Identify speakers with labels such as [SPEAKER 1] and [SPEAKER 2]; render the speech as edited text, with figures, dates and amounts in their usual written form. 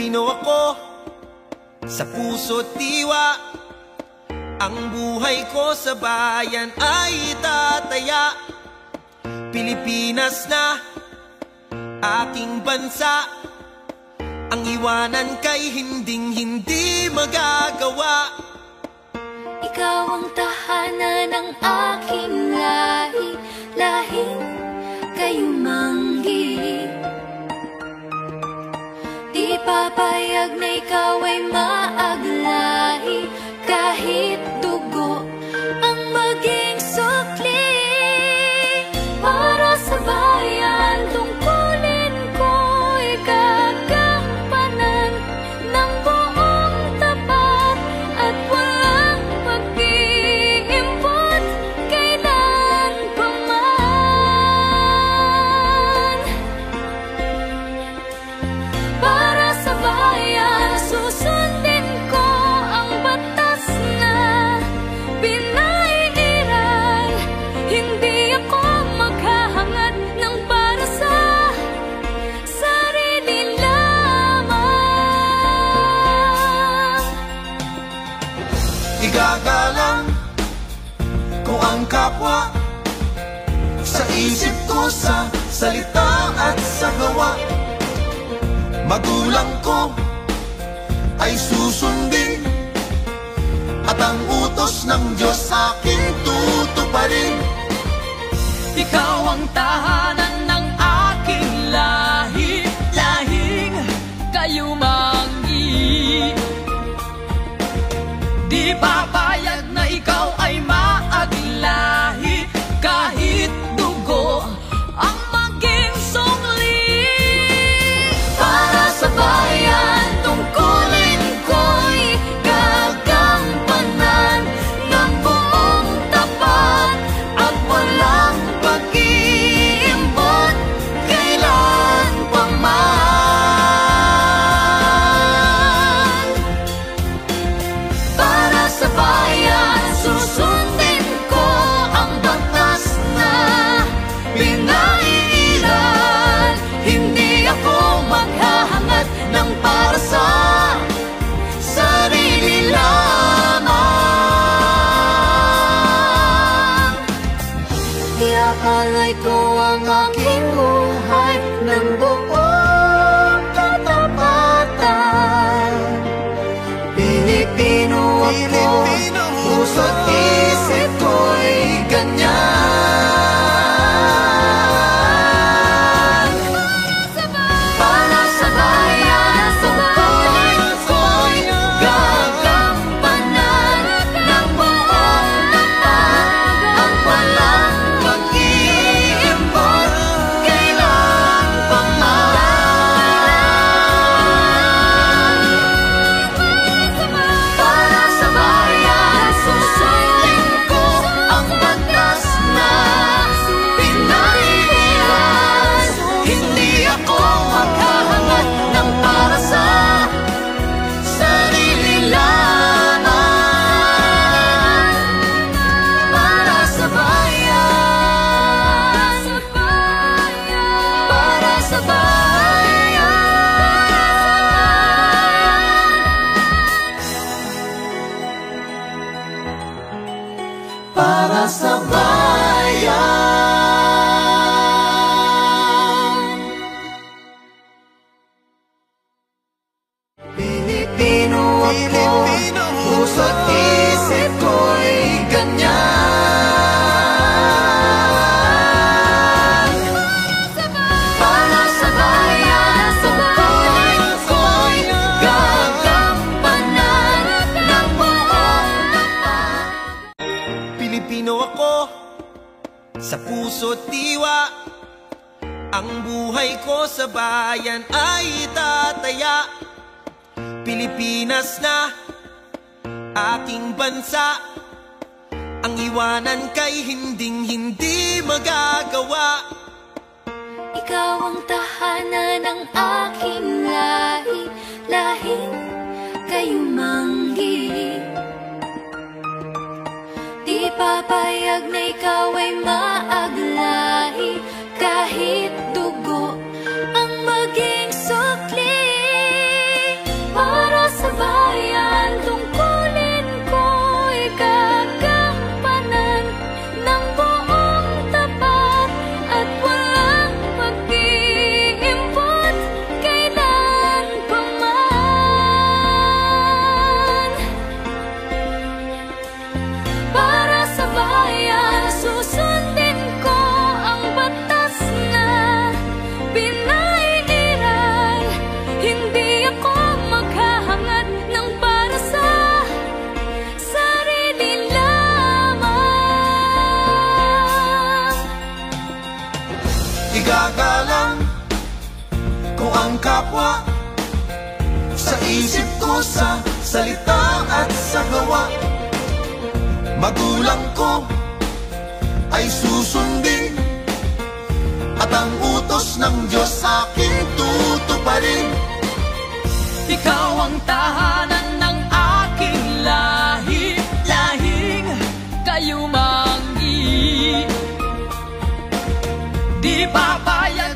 [SPEAKER 1] Pilipino ako, sa puso't diwa. Ang buhay ko sa bayan ay tataya. Pilipinas na aking bansa, ang iwanan kay hinding-hindi magagawa.
[SPEAKER 2] Ikaw ang tahanan ng aking lahi, lahing kayumanggi. Di papayag na ikaw ay maaglahi, kahit dugo ang maging sukli. Para sa bayan, tungkulin ko'y gagampanan ng buong tapat at walang pag-iimpot kailan pa man. Para sa bayan, susundin ko ang batas na pinaiiral. Hindi ako maghahangad ng para sa sarili lamang.
[SPEAKER 1] Igagalang ko ang kapwa, sa isip ko, sa salita at sa gawa. Magulang ko ay susundin, at ang utos ng Diyos aking tutuparin.
[SPEAKER 3] Ikaw ang tahanan ng aking lahi, lahing kayumanggi. Di papayag na ikaw ay maaglahi, kahit dugo ang maging sungli.
[SPEAKER 2] Para sa bayan, tungkulin ko'y gagampanan ng buong tapat at walang pag-iimpot kailan pa man. Para sa bayan, susundin ko ang batas na pinaiiral. Hindi ako maghahangad ng para sa sarili lamang. Iakalay ko ang aking buhay ng buong katapatan. Pilipino ako, puso't isip ko'y ganyan. Para sa bayan, tungkulin ko'y gagampanan ng buong tapat at walang pag-iimpot kailan pa man. Para sa bayan, susundin ko ang batas na pinaiiral. Hindi ako maghahangad ng para sa sarili lamang. Para sa bayan, para sa bayan. Para sa bayan. Pilipino ako, puso't isip ko'y ganyan. Para sa bayan, tungkulin ko'y gagampanan ng buong tapat.
[SPEAKER 1] Pilipino ako, sa puso't diwa. Ang buhay ko sa bayan ay tataya. Pilipinas na aking bansa, ang iwanan kay hinding-hindi magagawa.
[SPEAKER 2] Ikaw ang tahanan ng aking lahi, lahing kayumanggi. Di papayag na ikaw ay maaglahi, kahit dugo ang maging sukli.
[SPEAKER 1] kapwa. Sa isip ko, sa salita at sa gawa, magulang ko ay susundin, at ang utos ng Diyos aking tutuparin.
[SPEAKER 3] Ikaw ang tahanan ng aking lahi, lahing kayumangi. Di papayag